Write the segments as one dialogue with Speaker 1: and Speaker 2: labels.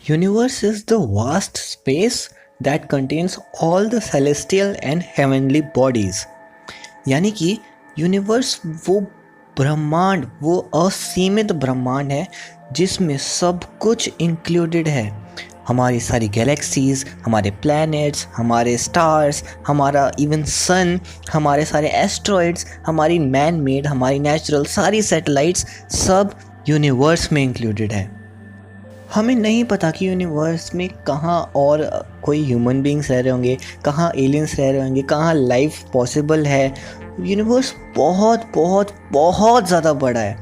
Speaker 1: Universe is the vast space that contains all the celestial and heavenly bodies. यानी कि universe वो ब्रह्मांड, वो असीमित ब्रह्मांड है जिसमें सब कुछ इंक्लूडेड है। हमारी सारी गैलेक्सीज, हमारे प्लैनेट्स, हमारे स्टार्स, हमारा इवन सन, हमारे सारे एस्ट्रॉइड्स, हमारी मैन मेड, हमारी नेचुरल सारी सैटेलाइट्स, सब यूनिवर्स में इंक्लूडेड है। हमें नहीं पता कि यूनिवर्स में कहाँ और कोई ह्यूमन बींग्स रह रहे होंगे, कहाँ एलियंस रह रहे होंगे, कहाँ लाइफ पॉसिबल है। यूनिवर्स बहुत बहुत बहुत ज़्यादा बड़ा है,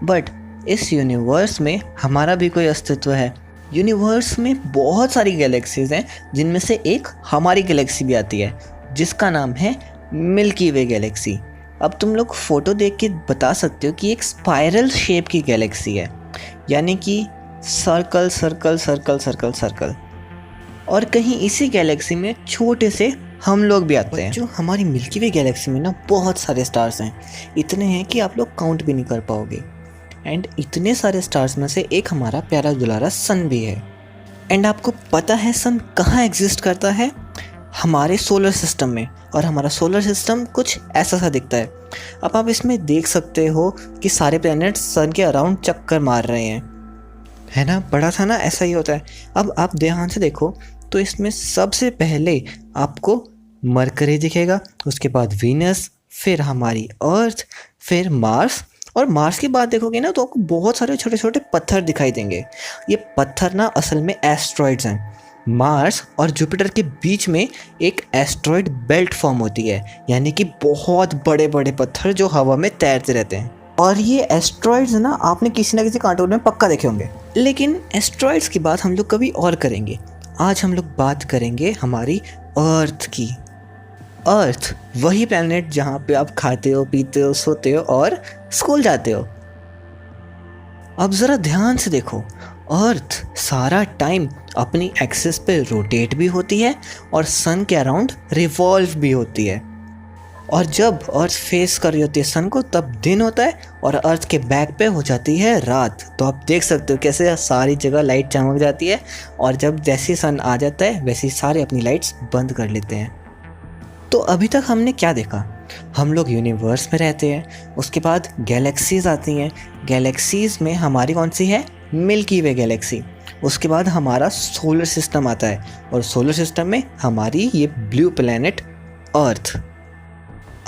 Speaker 1: बट इस यूनिवर्स में हमारा भी कोई अस्तित्व है। यूनिवर्स में बहुत सारी गैलेक्सीज हैं, जिनमें से एक हमारी गैलेक्सी भी आती है, जिसका नाम है मिल्की वे गैलेक्सी। अब तुम लोग फ़ोटो देख के बता सकते हो कि एक स्पाइरल शेप की गैलेक्सी है, यानी कि circle circle circle circle circle. और कहीं इसी गैलेक्सी में छोटे से हम लोग भी आते हैं। जो हमारी मिल्की वे गैलेक्सी में ना बहुत सारे स्टार्स हैं, इतने हैं कि आप लोग काउंट भी नहीं कर पाओगे। एंड इतने सारे स्टार्स में से एक हमारा प्यारा दुलारा सन भी है। एंड आपको पता है सन कहाँ एग्जिस्ट करता है? हमारे सोलर सिस्टम में। और हमारा सोलर सिस्टम कुछ ऐसा सा दिखता है। अब आप इसमें देख सकते हो कि सारे प्लैनेट्स सन के अराउंड चक्कर मार रहे हैं, है ना? बड़ा था ना, ऐसा ही होता है। अब आप ध्यान से देखो तो इसमें सबसे पहले आपको मरकरी दिखेगा, उसके बाद वीनस, फिर हमारी अर्थ, फिर मार्स। और मार्स के बाद देखोगे ना तो आपको बहुत सारे छोटे छोटे पत्थर दिखाई देंगे। ये पत्थर ना असल में एस्ट्रॉइड्स हैं। मार्स और जुपिटर के बीच में एक एस्ट्रॉइड बेल्ट फॉर्म होती है, यानी कि बहुत बड़े बड़े पत्थर जो हवा में तैरते रहते हैं। और ये एस्ट्रॉइड्स ना आपने किसी ना किसी कार्टून में पक्का देखे होंगे। लेकिन एस्ट्रॉइड्स की बात हम लोग कभी और करेंगे। आज हम लोग बात करेंगे हमारी अर्थ की। अर्थ वही प्लैनेट जहाँ पे आप खाते हो, पीते हो, सोते हो और स्कूल जाते हो। अब ज़रा ध्यान से देखो, अर्थ सारा टाइम अपनी एक्सिस पे रोटेट भी होती है और सन के अराउंड रिवॉल्व भी होती है। और जब अर्थ फेस कर रही होती है सन को तब दिन होता है और अर्थ के बैक पे हो जाती है रात। तो आप देख सकते हो कैसे सारी जगह लाइट चमक जाती है, और जब जैसे सन आ जाता है वैसे सारे अपनी लाइट्स बंद कर लेते हैं। तो अभी तक हमने क्या देखा? हम लोग यूनिवर्स में रहते हैं, उसके बाद गैलेक्सीज आती हैं। गैलेक्सीज में हमारी कौन सी है? मिल्की वे गैलेक्सी। उसके बाद हमारा सोलर सिस्टम आता है, और सोलर सिस्टम में हमारी ये ब्लू प्लैनेट अर्थ।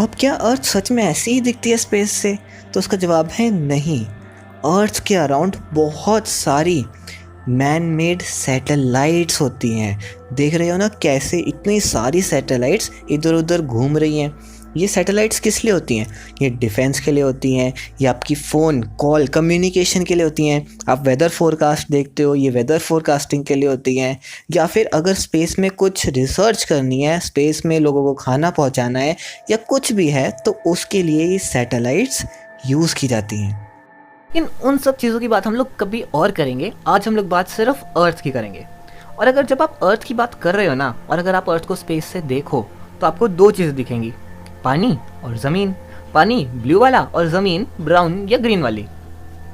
Speaker 1: अब क्या अर्थ सच में ऐसी ही दिखती है स्पेस से? तो उसका जवाब है नहीं। अर्थ के अराउंड बहुत सारी मैन मेड सैटेलाइट्स होती हैं। देख रहे हो ना कैसे इतनी सारी सैटेलाइट्स इधर उधर घूम रही हैं। ये सैटेलाइट्स किस लिए होती हैं? ये डिफेंस के लिए होती हैं, ये आपकी फ़ोन कॉल कम्युनिकेशन के लिए होती हैं। आप वेदर फोरकास्ट देखते हो, ये वेदर फोरकास्टिंग के लिए होती हैं। या फिर अगर स्पेस में कुछ रिसर्च करनी है, स्पेस में लोगों को खाना पहुंचाना है या कुछ भी है, तो उसके लिए ये सैटेलाइट्स यूज़ की जाती हैं।
Speaker 2: इन उन सब चीज़ों की बात हम लोग कभी और करेंगे। आज हम लोग बात सिर्फ अर्थ की करेंगे। और अगर जब आप अर्थ की बात कर रहे हो ना, और अगर आप अर्थ को स्पेस से देखो तो आपको दो चीज़ें दिखेंगी, पानी और ज़मीन। पानी ब्लू वाला और ज़मीन ब्राउन या ग्रीन वाली।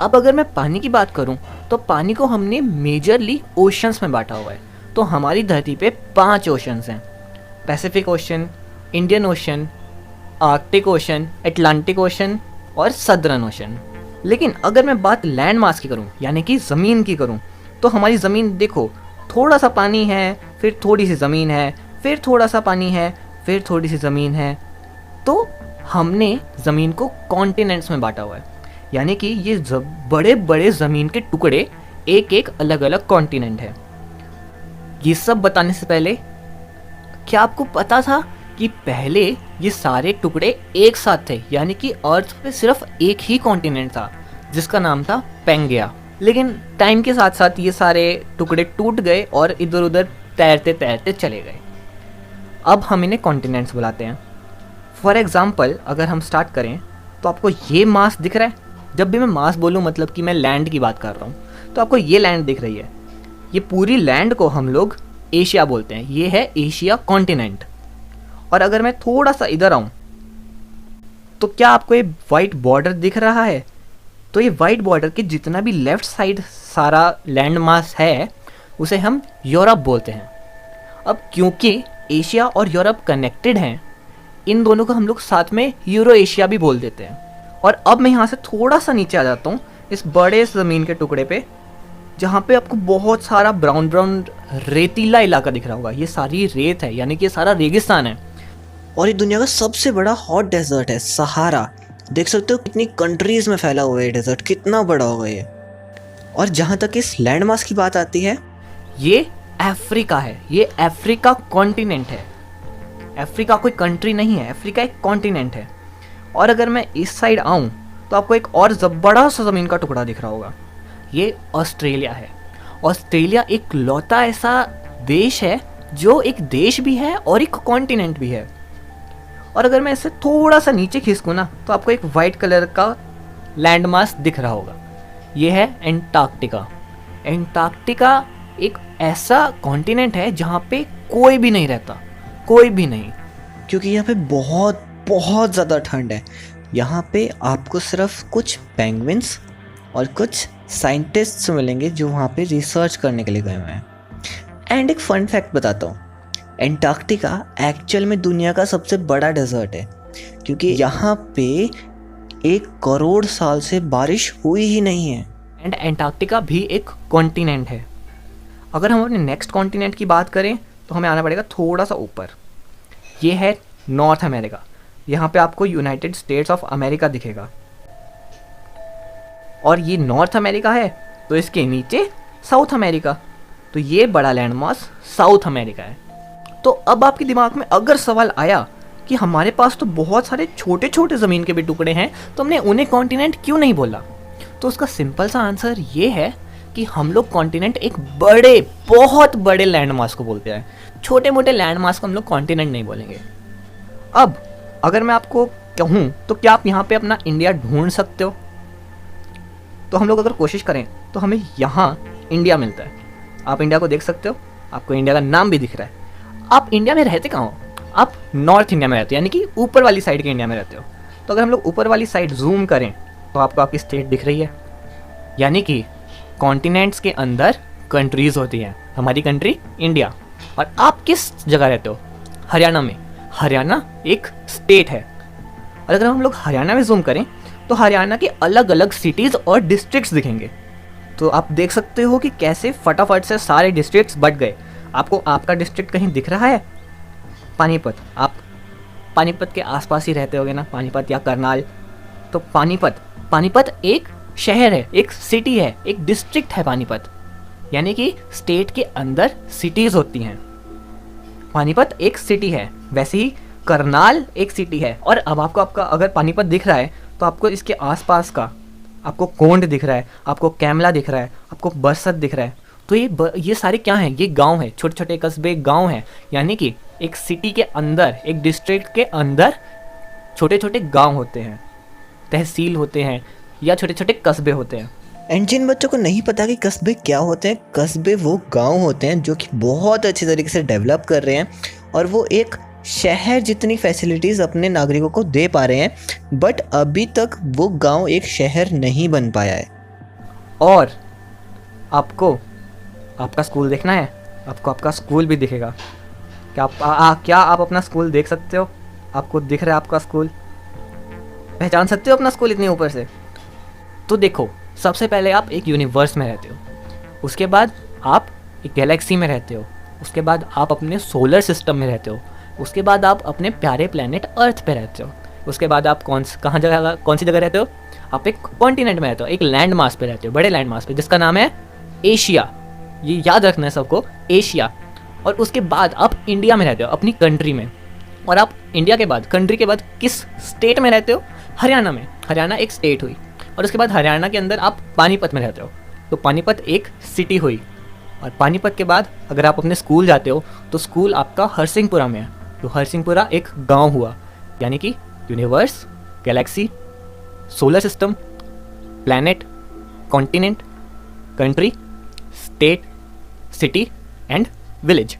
Speaker 2: अब अगर मैं पानी की बात करूं तो पानी को हमने मेजरली ओशंस में बांटा हुआ है। तो हमारी धरती पे 5 ओशंस हैं: Pacific ocean, Indian ocean, Arctic ocean, Atlantic ocean और सदर्न ओशन। लेकिन अगर मैं बात लैंड मास की करूं, यानी कि ज़मीन की करूं, तो हमारी ज़मीन देखो, थोड़ा सा पानी है, फिर थोड़ी सी ज़मीन है, फिर थोड़ा सा पानी है, फिर थोड़ी सी ज़मीन है। तो हमने ज़मीन को कॉन्टिनेंट्स में बांटा हुआ है, यानी कि ये बड़े बड़े ज़मीन के टुकड़े एक एक अलग अलग कॉन्टिनेंट है। ये सब बताने से पहले क्या आपको पता था कि पहले ये सारे टुकड़े एक साथ थे, यानी कि अर्थ पे सिर्फ एक ही कॉन्टिनेंट था जिसका नाम था पेंगिया। लेकिन टाइम के साथ साथ ये सारे टुकड़े टूट गए और इधर उधर तैरते तैरते चले गए। अब हम इन्हें कॉन्टिनेंट्स बुलाते हैं। फॉर एग्जाम्पल अगर हम स्टार्ट करें तो आपको ये मास दिख रहा है। जब भी मैं मास बोलूँ मतलब कि मैं लैंड की बात कर रहा हूँ, तो आपको ये लैंड दिख रही है। ये पूरी लैंड को हम लोग एशिया बोलते हैं। ये है एशिया कॉन्टिनेंट। और अगर मैं थोड़ा सा इधर आऊँ तो क्या आपको ये वाइट बॉर्डर दिख रहा है? तो ये वाइट बॉर्डर के जितना भी लेफ्ट साइड सारा लैंड मास है, उसे हम यूरोप बोलते हैं। अब क्योंकि एशिया और यूरोप कनेक्टेड हैं, इन दोनों को हम लोग साथ में यूरो एशिया भी बोल देते हैं। और अब मैं यहाँ से थोड़ा सा नीचे आ जाता हूँ इस बड़े ज़मीन के टुकड़े पे, जहाँ पे आपको बहुत सारा ब्राउन ब्राउन रेतीला इलाका दिख रहा होगा। ये सारी रेत है, यानी कि ये सारा रेगिस्तान है।
Speaker 1: और ये दुनिया का सबसे बड़ा हॉट डेजर्ट है, सहारा। देख सकते हो कितनी कंट्रीज में फैला हुआ है ये डेजर्ट, कितना बड़ा होगा ये। और जहाँ तक इस लैंड मास की बात आती है,
Speaker 2: ये अफ्रीका है, ये अफ्रीका कॉन्टिनेंट है। अफ्रीका कोई कंट्री नहीं है, अफ्रीका एक कॉन्टिनेंट है। और अगर मैं इस साइड आऊँ तो आपको एक और बड़ा सा ज़मीन का टुकड़ा दिख रहा होगा, ये ऑस्ट्रेलिया है। ऑस्ट्रेलिया एक लौता ऐसा देश है जो एक देश भी है और एक कॉन्टिनेंट भी है। और अगर मैं इसे थोड़ा सा नीचे खींचूँ ना तो आपको एक वाइट कलर का लैंड मास दिख रहा होगा, ये है एंटार्क्टिका। एंटार्क्टिका एक ऐसा कॉन्टिनेंट है जहाँ पे कोई भी नहीं रहता, कोई भी नहीं।
Speaker 1: क्योंकि यहाँ पे बहुत बहुत ज़्यादा ठंड है। यहाँ पे आपको सिर्फ कुछ पेंगुइन्स और कुछ साइंटिस्ट्स मिलेंगे जो वहाँ पे रिसर्च करने के लिए गए हुए हैं। एंड एक फन फैक्ट बताता हूँ, एंटार्क्टिका एक्चुअल में दुनिया का सबसे बड़ा डेजर्ट है, क्योंकि यहाँ पे 1 करोड़ साल से बारिश हुई ही नहीं है।
Speaker 2: एंड एंटार्क्टिका भी एक कॉन्टिनेंट है। अगर हम अपने नेक्स्ट कॉन्टिनेंट की बात करें तो हमें आना पड़ेगा थोड़ा सा ऊपर, ये है नॉर्थ अमेरिका। यहाँ पे आपको यूनाइटेड स्टेट्स ऑफ अमेरिका दिखेगा, और ये नॉर्थ अमेरिका है तो इसके नीचे साउथ अमेरिका, तो ये बड़ा लैंड मास साउथ अमेरिका है। तो अब आपके दिमाग में अगर सवाल आया कि हमारे पास तो बहुत सारे छोटे छोटे ज़मीन के भी टुकड़े हैं, तो हमने उन्हें कॉन्टिनेंट क्यों नहीं बोला, तो उसका सिंपल सा आंसर ये है कि हम लोग कॉन्टिनेंट एक बड़े बहुत बड़े लैंड मास को बोलते हैं, छोटे मोटे लैंड मास को हम लोग कॉन्टिनेंट नहीं बोलेंगे। अब अगर मैं आपको कहूँ तो क्या आप यहाँ पे अपना इंडिया ढूंढ सकते हो, तो हम लोग अगर कोशिश करें तो हमें यहाँ इंडिया मिलता है। आप इंडिया को देख सकते हो, आपको इंडिया का नाम भी दिख रहा है। आप इंडिया में रहते कहाँ हो, आप नॉर्थ इंडिया में रहते हो, यानी कि ऊपर वाली साइड के इंडिया में रहते हो। तो अगर हम लोग ऊपर वाली साइड जूम करें तो आपको आपकी स्टेट दिख रही है, यानी कि कॉन्टिनेंट्स के अंदर कंट्रीज़ होती हैं। हमारी कंट्री इंडिया। और आप किस जगह रहते हो, हरियाणा में। हरियाणा एक स्टेट है। और अगर हम लोग हरियाणा में जूम करें तो हरियाणा के अलग अलग सिटीज़ और डिस्ट्रिक्ट्स दिखेंगे। तो आप देख सकते हो कि कैसे फटाफट से सारे डिस्ट्रिक्ट्स बट गए। आपको आपका डिस्ट्रिक्ट कहीं दिख रहा है, पानीपत, आप पानीपत के आसपास ही रहते होगे ना, पानीपत या करनाल। तो पानीपत एक शहर है, एक सिटी है, एक डिस्ट्रिक्ट है पानीपत, यानी कि स्टेट के अंदर सिटीज़ होती हैं। पानीपत एक सिटी है, वैसे ही करनाल एक सिटी है। और अब आपको आपका अगर पानीपत दिख रहा है तो आपको इसके आसपास का, आपको कोंड दिख रहा है, आपको कैमला दिख रहा है, आपको बरसत दिख रहा है। तो ये सारे क्या हैं, ये गांव हैं, छोटे छोटे कस्बे गांव हैं। यानी कि एक सिटी के अंदर, एक डिस्ट्रिक्ट के अंदर छोटे छोटे गांव होते हैं, तहसील होते हैं या छोटे छोटे कस्बे होते हैं।
Speaker 1: एंड जिन बच्चों को नहीं पता कि कस्बे क्या होते हैं, कस्बे वो गांव होते हैं जो कि बहुत अच्छे तरीके से डेवलप कर रहे हैं और वो एक शहर जितनी फैसिलिटीज़ अपने नागरिकों को दे पा रहे हैं, बट अभी तक वो गांव एक शहर नहीं बन पाया है।
Speaker 2: और आपको आपका स्कूल देखना है, आपको आपका स्कूल भी दिखेगा। क्या आप अपना स्कूल देख सकते हो? आपको दिख रहा है आपका स्कूल? पहचान सकते हो अपना स्कूल इतने ऊपर से? तो देखो, सबसे पहले आप एक यूनिवर्स में रहते हो, उसके बाद आप एक गैलेक्सी में रहते हो, उसके बाद आप अपने सोलर सिस्टम में रहते हो, उसके बाद आप अपने प्यारे प्लेनेट अर्थ पे रहते हो, उसके बाद आप कौन सी जगह रहते हो? आप एक कॉन्टिनेंट में रहते हो, एक लैंड मास पे रहते हो, बड़े लैंड मास पे, जिसका नाम है एशिया। ये याद रखना है सबको, एशिया। और उसके बाद आप इंडिया में रहते हो, अपनी कंट्री में। और आप इंडिया के बाद, कंट्री के बाद किस स्टेट में रहते हो? हरियाणा में। हरियाणा एक स्टेट हुई। और उसके बाद हरियाणा के अंदर आप पानीपत में रहते हो, तो पानीपत एक सिटी हुई। और पानीपत के बाद अगर आप अपने स्कूल जाते हो तो स्कूल आपका हरसिंहपुरा में है, तो हरसिंहपुरा एक गांव हुआ। यानी कि universe, Galaxy, solar system, planet, continent, country, state, city and village.